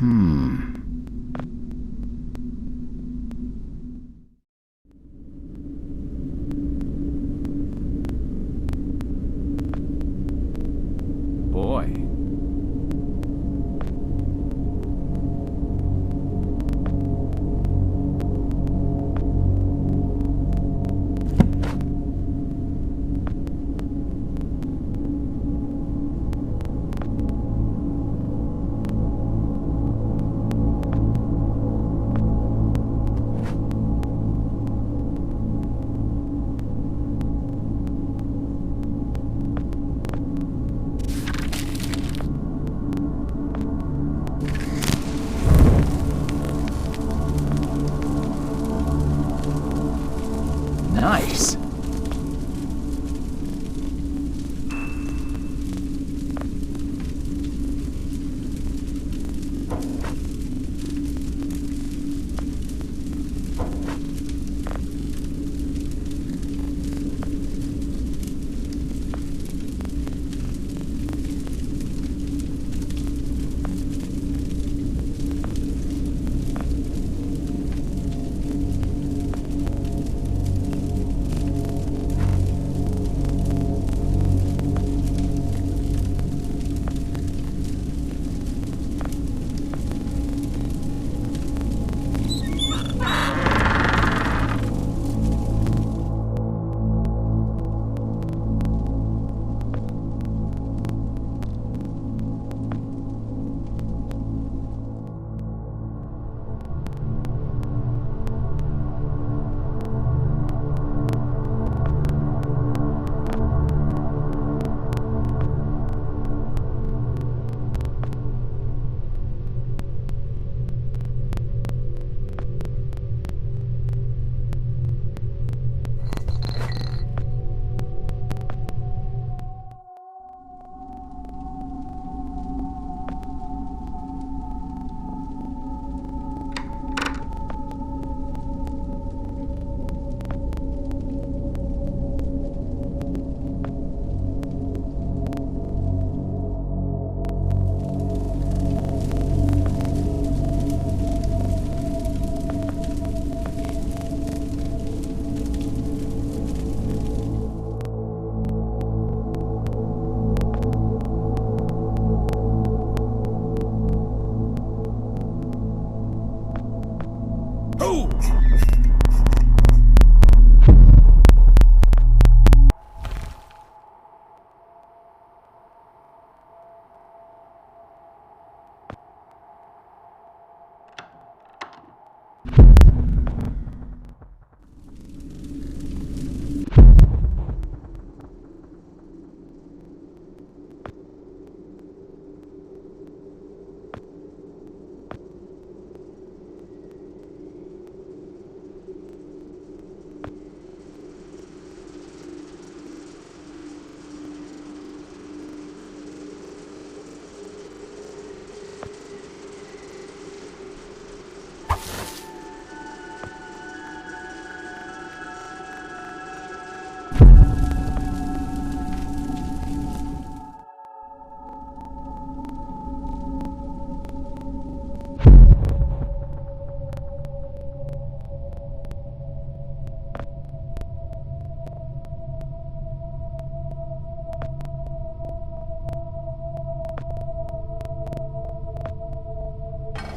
Boy. Nice.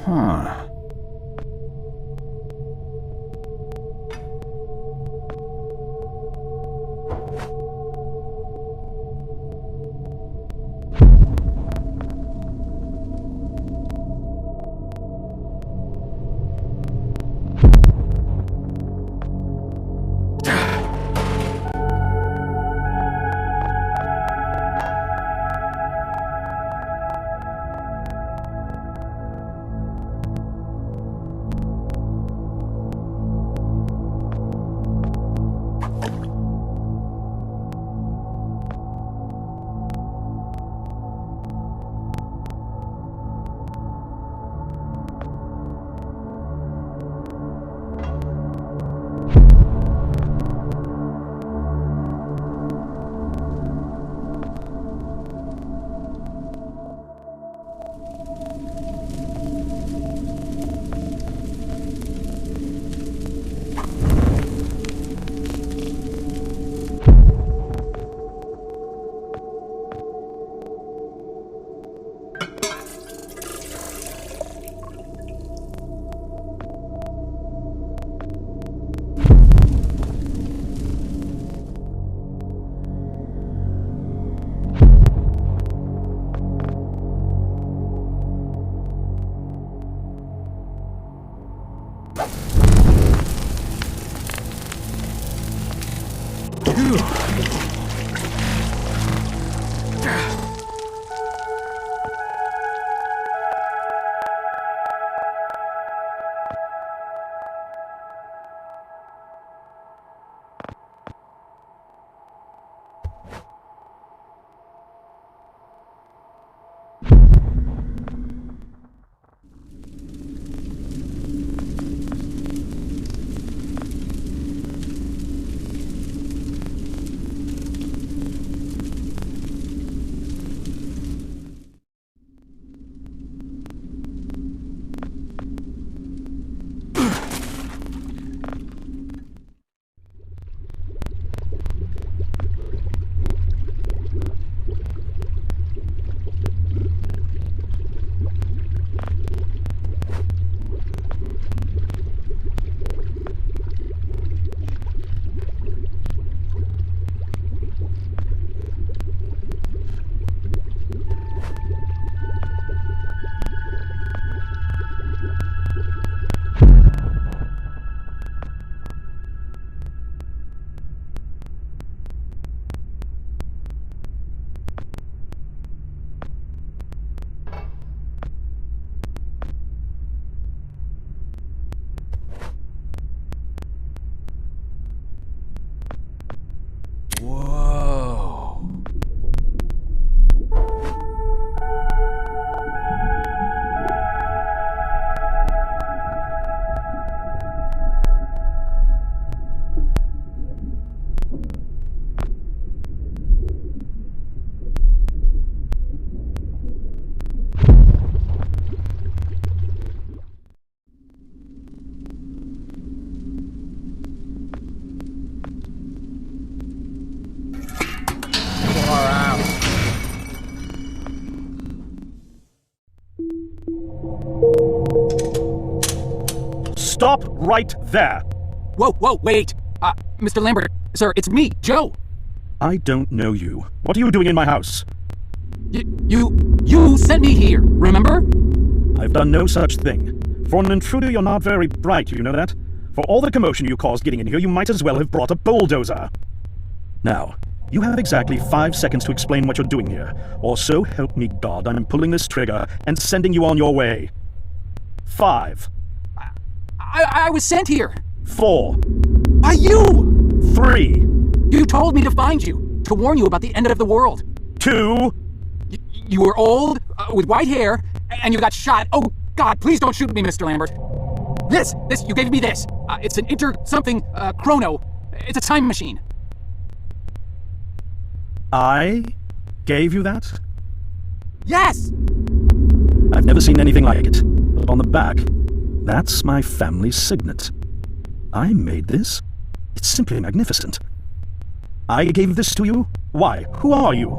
Huh. Stop right there! Whoa, wait! Mr. Lambert, sir, it's me, Joe! I don't know you. What are you doing in my house? You sent me here, remember? I've done no such thing. For an intruder, you're not very bright, you know that? For all the commotion you caused getting in here, you might as well have brought a bulldozer. Now, you have exactly 5 seconds to explain what you're doing here, or so help me God, I'm pulling this trigger and sending you on your way. 5. I was sent here. 4. By you! 3. You told me to find you, to warn you about the end of the world. 2. You were old, with white hair, and you got shot. Oh, God, please don't shoot me, Mr. Lambert. This, you gave me this. It's an chrono. It's a time machine. I gave you that? Yes! I've never seen anything like it. But on the back, that's my family's signet. I made this. It's simply magnificent. I gave this to you? Why? Who are you?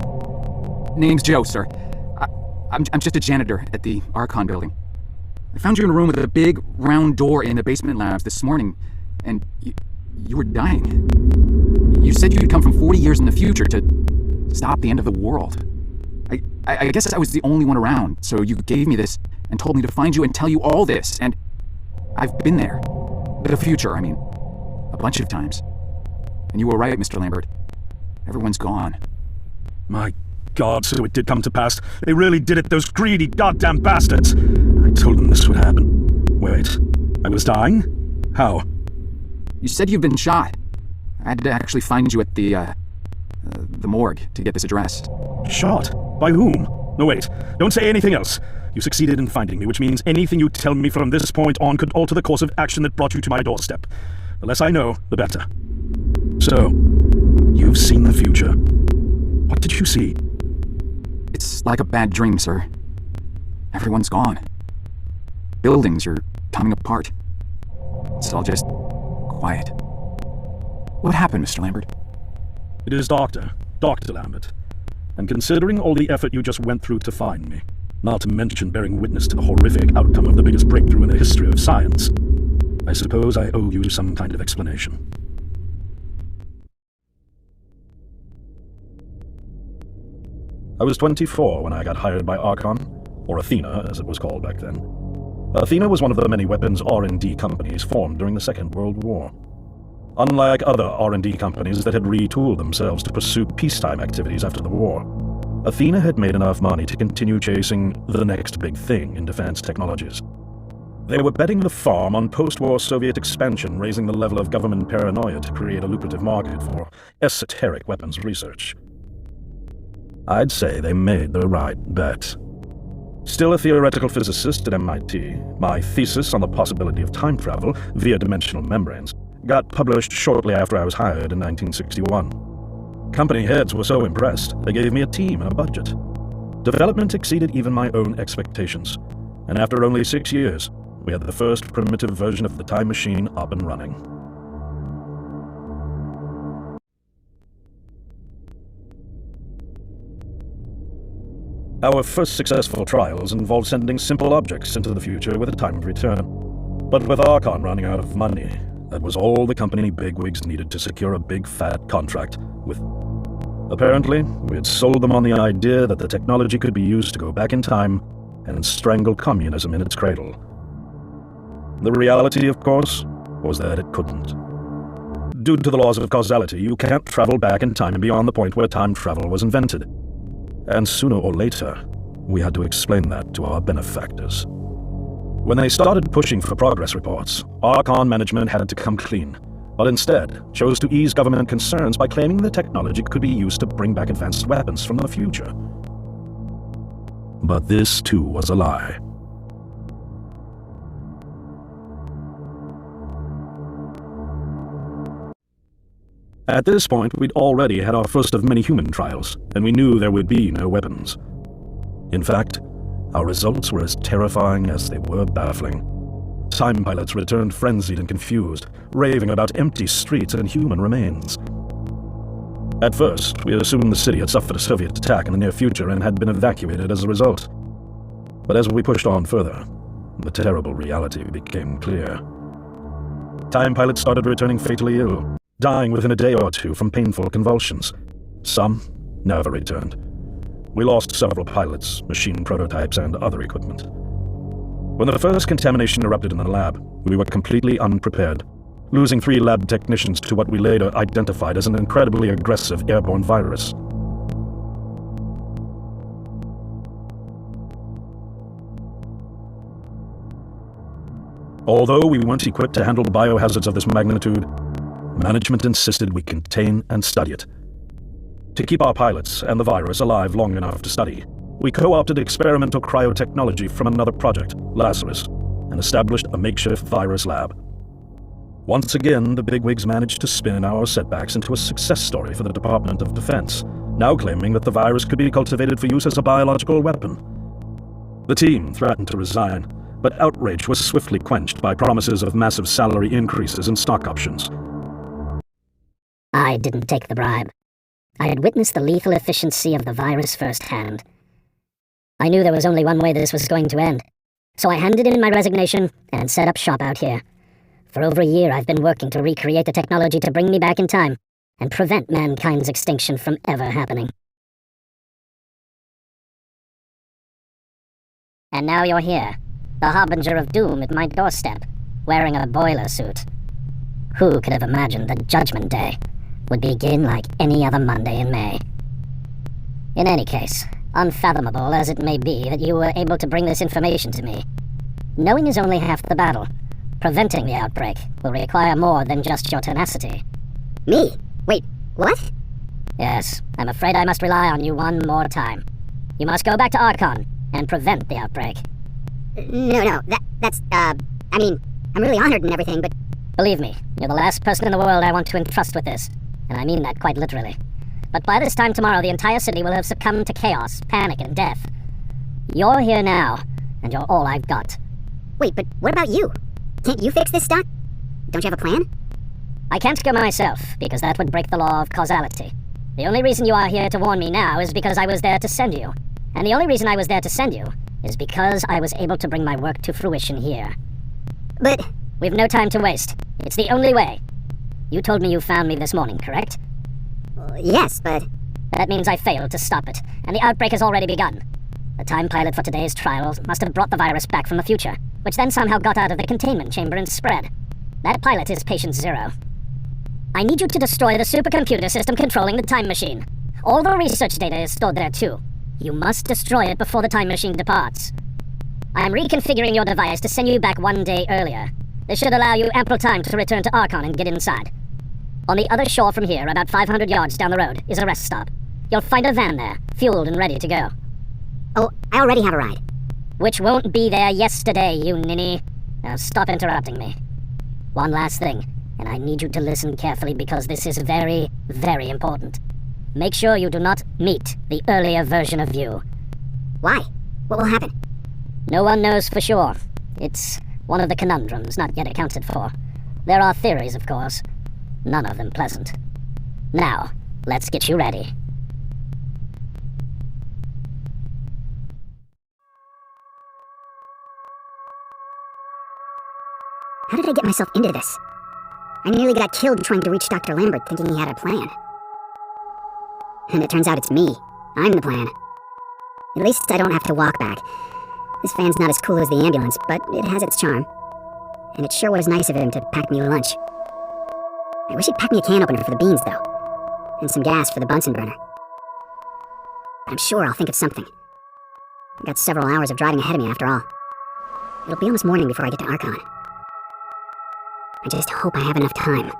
Name's Joe, sir. I'm just a janitor at the Archon building. I found you in a room with a big, round door in the basement labs this morning, and you were dying. You said you'd come from 40 years in the future to stop the end of the world. I guess I was the only one around, so you gave me this and told me to find you and tell you all this, and I've been there. The future, I mean. A bunch of times. And you were right, Mr. Lambert. Everyone's gone. My God, so it did come to pass. They really did it, those greedy goddamn bastards. I told them this would happen. Wait, I was dying? How? You said you've been shot. I had to actually find you at the morgue to get this address. Shot? By whom? No, wait. Don't say anything else. You succeeded in finding me, which means anything you tell me from this point on could alter the course of action that brought you to my doorstep. The less I know, the better. So, you've seen the future. What did you see? It's like a bad dream, sir. Everyone's gone. Buildings are coming apart. It's all just quiet. What happened, Mr. Lambert? It is Dr. Lambert. And considering all the effort you just went through to find me, not to mention bearing witness to the horrific outcome of the biggest breakthrough in the history of science, I suppose I owe you some kind of explanation. I was 24 when I got hired by Archon, or Athena as it was called back then. Athena was one of the many weapons R&D companies formed during the Second World War. Unlike other R&D companies that had retooled themselves to pursue peacetime activities after the war, Athena had made enough money to continue chasing the next big thing in defense technologies. They were betting the farm on post-war Soviet expansion, raising the level of government paranoia to create a lucrative market for esoteric weapons research. I'd say they made the right bet. Still a theoretical physicist at MIT, my thesis on the possibility of time travel via dimensional membranes got published shortly after I was hired in 1961. Company heads were so impressed, they gave me a team and a budget. Development exceeded even my own expectations, and after only 6 years, we had the first primitive version of the time machine up and running. Our first successful trials involved sending simple objects into the future with a timed return. But with Archon running out of money, that was all the company bigwigs needed to secure a big fat contract with. Apparently, we had sold them on the idea that the technology could be used to go back in time and strangle communism in its cradle. The reality, of course, was that it couldn't. Due to the laws of causality, you can't travel back in time and beyond the point where time travel was invented. And sooner or later, we had to explain that to our benefactors. When they started pushing for progress reports, Archon management had to come clean, but instead chose to ease government concerns by claiming the technology could be used to bring back advanced weapons from the future. But this too was a lie. At this point, we'd already had our first of many human trials, and we knew there would be no weapons. In fact, our results were as terrifying as they were baffling. Time pilots returned frenzied and confused, raving about empty streets and human remains. At first, we assumed the city had suffered a Soviet attack in the near future and had been evacuated as a result. But as we pushed on further, the terrible reality became clear. Time pilots started returning fatally ill, dying within a day or two from painful convulsions. Some never returned. We lost several pilots, machine prototypes, and other equipment. When the first contamination erupted in the lab, we were completely unprepared, losing 3 lab technicians to what we later identified as an incredibly aggressive airborne virus. Although we weren't equipped to handle biohazards of this magnitude, management insisted we contain and study it. To keep our pilots and the virus alive long enough to study, we co-opted experimental cryotechnology from another project, Lazarus, and established a makeshift virus lab. Once again, the bigwigs managed to spin our setbacks into a success story for the Department of Defense, now claiming that the virus could be cultivated for use as a biological weapon. The team threatened to resign, but outrage was swiftly quenched by promises of massive salary increases and stock options. I didn't take the bribe. I had witnessed the lethal efficiency of the virus firsthand. I knew there was only one way this was going to end, so I handed in my resignation and set up shop out here. For over a year I've been working to recreate the technology to bring me back in time and prevent mankind's extinction from ever happening. And now you're here, the harbinger of doom at my doorstep, wearing a boiler suit. Who could have imagined that Judgment Day would begin like any other Monday in May? In any case, unfathomable as it may be that you were able to bring this information to me, knowing is only half the battle. Preventing the outbreak will require more than just your tenacity. Me? Wait, what? Yes, I'm afraid I must rely on you one more time. You must go back to Archon and prevent the outbreak. No, that's, I mean, I'm really honored and everything, but... Believe me, you're the last person in the world I want to entrust with this, and I mean that quite literally. But by this time tomorrow, the entire city will have succumbed to chaos, panic, and death. You're here now, and you're all I've got. Wait, but what about you? Can't you fix this, Doc? Don't you have a plan? I can't go myself, because that would break the law of causality. The only reason you are here to warn me now is because I was there to send you. And the only reason I was there to send you is because I was able to bring my work to fruition here. But... We've no time to waste. It's the only way. You told me you found me this morning, correct? Yes, but... That means I failed to stop it, and the outbreak has already begun. The time pilot for today's trial must have brought the virus back from the future, which then somehow got out of the containment chamber and spread. That pilot is Patient Zero. I need you to destroy the supercomputer system controlling the time machine. All the research data is stored there too. You must destroy it before the time machine departs. I am reconfiguring your device to send you back one day earlier. This should allow you ample time to return to Archon and get inside. On the other shore from here, about 500 yards down the road, is a rest stop. You'll find a van there, fueled and ready to go. Oh, I already have a ride. Which won't be there yesterday, you ninny. Now stop interrupting me. One last thing, and I need you to listen carefully because this is very, very important. Make sure you do not meet the earlier version of you. Why? What will happen? No one knows for sure. It's one of the conundrums not yet accounted for. There are theories, of course. None of them pleasant. Now, let's get you ready. How did I get myself into this? I nearly got killed trying to reach Dr. Lambert thinking he had a plan. And it turns out it's me. I'm the plan. At least I don't have to walk back. This van's not as cool as the ambulance, but it has its charm. And it sure was nice of him to pack me lunch. I wish he'd pack me a can opener for the beans, though. And some gas for the Bunsen burner. I'm sure I'll think of something. I've got several hours of driving ahead of me after all. It'll be almost morning before I get to Archon. I just hope I have enough time.